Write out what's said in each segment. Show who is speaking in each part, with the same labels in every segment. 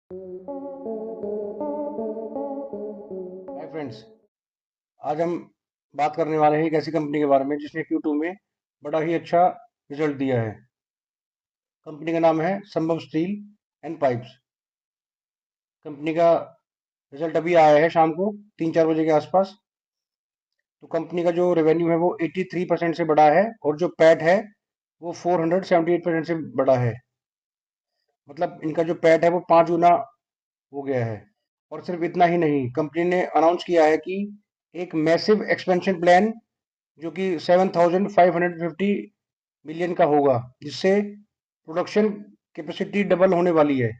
Speaker 1: Hi friends, आज हम बात करने वाले हैं एक ऐसी कंपनी के बारे में जिसने Q2 में बड़ा ही अच्छा रिजल्ट दिया है। कंपनी का नाम है संभव स्टील एंड पाइप्स। कंपनी का रिजल्ट अभी आया है शाम को 3-4 बजे के आसपास। तो कंपनी का जो रेवेन्यू है वो 83% से बढ़ा है और जो पैट है वो 478% से बढ़ा है। मतलब इनका जो पैट है वो 5 गुना हो गया है। और सिर्फ इतना ही नहीं, कंपनी ने अनाउंस किया है कि एक मैसिव एक्सपेंशन प्लान जो कि 7,550 मिलियन का होगा, जिससे प्रोडक्शन कैपेसिटी डबल होने वाली है।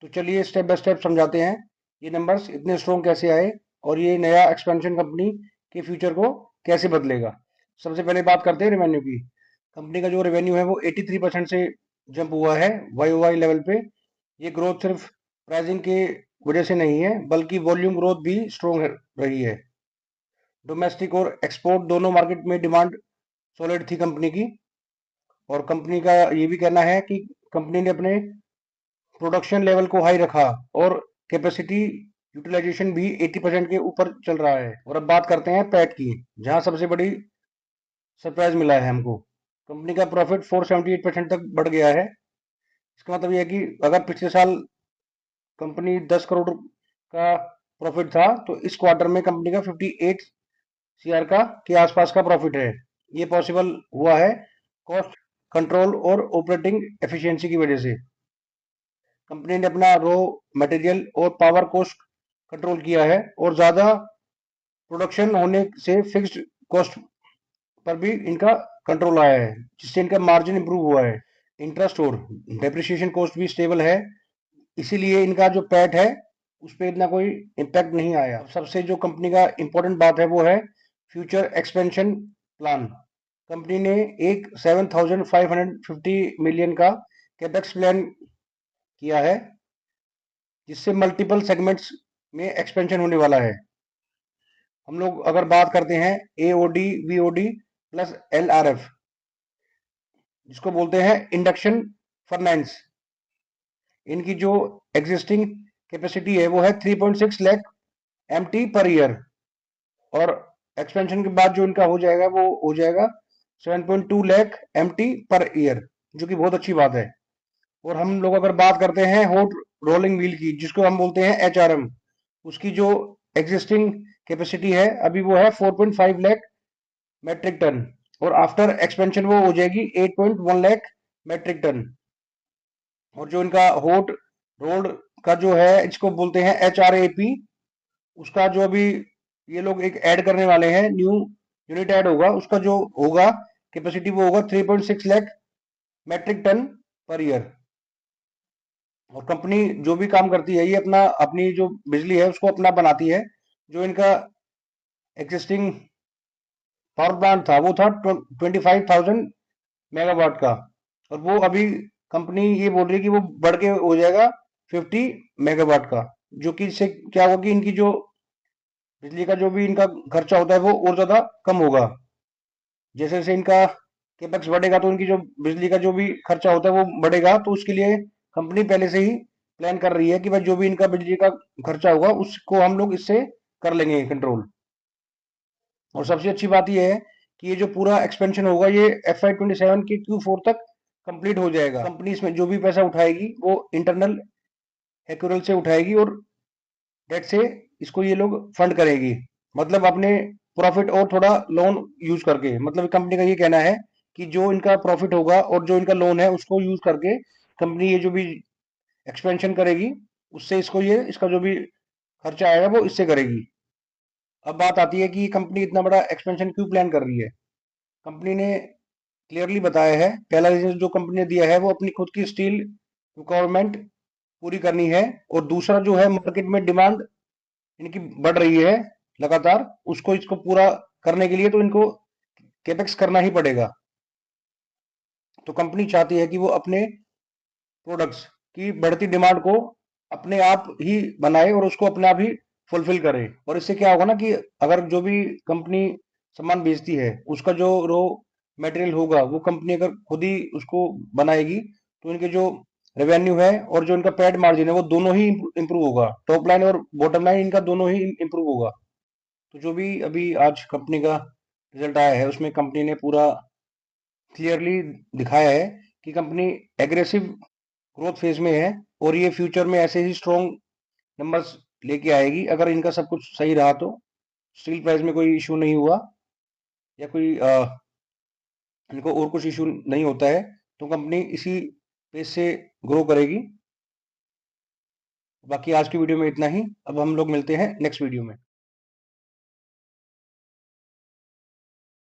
Speaker 1: तो चलिए स्टेप बाय स्टेप समझाते हैं ये नंबर्स इतने स्ट्रॉन्ग कैसे आए और ये नया एक्सपेंशन कंपनी के फ्यूचर को कैसे बदलेगा। सबसे पहले बात करते हैं रेवेन्यू की। कंपनी का जो रेवेन्यू है वो 83% से जंप हुआ है YoY लेवल पे। ये ग्रोथ सिर्फ प्राइसिंग के वजह से नहीं है, बल्कि वॉल्यूम ग्रोथ भी स्ट्रॉन्ग रही है। डोमेस्टिक और एक्सपोर्ट दोनों मार्केट में डिमांड सॉलिड थी कंपनी की। और कंपनी का ये भी कहना है कि कंपनी ने अपने प्रोडक्शन लेवल को हाई रखा और कैपेसिटी यूटिलाइजेशन भी 80% के ऊपर चल रहा है। और अब बात करते हैं पैट की, जहां सबसे बड़ी सरप्राइज मिला है हमको। कंपनी का प्रॉफिट 478% तक बढ़ गया है। इसका मतलब यह है कि अगर पिछले साल कंपनी 10 करोड़ का प्रॉफिट था, तो इस क्वार्टर में कंपनी का 58 सीआर का के आसपास का प्रॉफिट है। ये पॉसिबल हुआ है कॉस्ट कंट्रोल और ऑपरेटिंग एफिशिएंसी की वजह से। कंपनी ने अपना रॉ मटेरियल और पावर कॉस्ट कंट्रोल किया है और ज्यादा प्रोडक्शन होने से फिक्स्ड कॉस्ट पर भी इनका कंट्रोल आया है, जिससे इनका मार्जिन इंप्रूव हुआ है। इंटरेस्ट और डेप्रिसिएशन कॉस्ट भी स्टेबल है, इसीलिए इनका जो पैट है उस पर इतना कोई इम्पैक्ट नहीं आया। सबसे जो कंपनी का इम्पोर्टेंट बात है वो है फ्यूचर एक्सपेंशन प्लान। कंपनी ने एक 7,550 मिलियन का कैपेक्स प्लान किया है, जिससे मल्टीपल सेगमेंट्स में एक्सपेंशन होने वाला है। हम लोग अगर बात करते हैं AOD VOD प्लस LRF, जिसको बोलते हैं इंडक्शन फर्नेंस, इनकी जो एग्जिस्टिंग कैपेसिटी है वो है 3.6 लाख MT पर ईयर। और एक्सपेंशन के बाद जो इनका हो जाएगा वो हो जाएगा 7.2 लाख MT पर ईयर, जो कि बहुत अच्छी बात है। और हम लोग अगर बात करते हैं हॉट रोलिंग व्हील की, जिसको हम बोलते हैं HRM, उसकी जो एग्जिस्टिंग कैपेसिटी है अभी वो है 4.5 लाख मेट्रिक टन, और आफ्टर एक्सपेंशन वो हो जाएगी 8.1 लाख मेट्रिक टन। और जो इनका हॉट रोल्ड का जो है, इसको बोलते हैं HRAP, उसका जो अभी ये लोग एक ऐड करने वाले हैं, न्यू यूनिट ऐड होगा, उसका जो होगा कैपेसिटी वो होगा 3.6 lakh metric ton per year. और कंपनी जो भी काम करती है ये अपना अपनी जो बिजली है उसको अपना बनाती है। जो इनका एग्जिस्टिंग पावर प्लांट था वो था 25,000 मेगावाट का, और वो अभी कंपनी ये बोल रही है कि वो बढ़ के हो जाएगा 50 मेगावाट का। जो कि इससे क्या होगा कि इनकी जो बिजली का जो भी इनका खर्चा होता है वो और ज्यादा कम होगा। जैसे जैसे इनका केपेक्स बढ़ेगा तो इनकी जो बिजली का जो भी खर्चा होता है वो बढ़ेगा, तो उसके लिए कंपनी पहले से ही प्लान कर रही है कि भाई जो भी इनका बिजली का खर्चा होगा उसको हम लोग इससे कर लेंगे कंट्रोल। और सबसे अच्छी बात यह है कि ये जो पूरा एक्सपेंशन होगा ये FY 27 के Q4 तक कंप्लीट हो जाएगा। कंपनी इसमें जो भी पैसा उठाएगी वो इंटरनल एक्यूरल से उठाएगी और डेट से इसको ये लोग फंड करेगी, मतलब अपने प्रॉफिट और थोड़ा लोन यूज करके। मतलब कंपनी का ये कहना है कि जो इनका प्रॉफिट होगा और जो इनका लोन है उसको यूज करके कंपनी ये जो भी एक्सपेंशन करेगी उससे इसको ये इसका जो भी खर्चा आएगा वो इससे करेगी। अब बात आती है कि कंपनी इतना बड़ा एक्सपेंशन क्यों प्लान कर रही है। कंपनी ने क्लियरली बताया है, पहला रीजन जो कंपनी ने दिया है वो अपनी खुद की स्टील रिक्वायरमेंट पूरी करनी है, और दूसरा जो है मार्केट में डिमांड इनकी बढ़ रही है लगातार, उसको इसको पूरा करने के लिए तो इनको कैपेक्स करना ही पड़ेगा। तो कंपनी चाहती है कि वो अपने प्रोडक्ट्स की बढ़ती डिमांड को अपने आप ही बनाए और उसको अपने आप ही फुलफिल करे। और इससे क्या होगा ना कि अगर जो भी कंपनी सामान बेचती है उसका जो रॉ मटेरियल होगा वो कंपनी अगर खुद ही उसको बनाएगी, तो इनके जो रेवेन्यू है और जो इनका पैड मार्जिन है वो दोनों ही इंप्रूव होगा। टॉप लाइन और बॉटम लाइन इनका दोनों ही इंप्रूव होगा। तो जो भी अभी आज कंपनी का रिजल्ट आया है उसमें कंपनी ने पूरा क्लियरली दिखाया है कि कंपनी एग्रेसिव ग्रोथ फेज में है और ये फ्यूचर में ऐसे ही स्ट्रॉन्ग नंबर्स लेके आएगी अगर इनका सब कुछ सही रहा तो। स्टील प्राइस में कोई इशू नहीं हुआ या कोई इनको और कुछ इशू नहीं होता है तो कंपनी इसी पेस से ग्रो करेगी। बाकी आज की वीडियो में इतना ही। अब हम लोग मिलते हैं नेक्स्ट वीडियो में।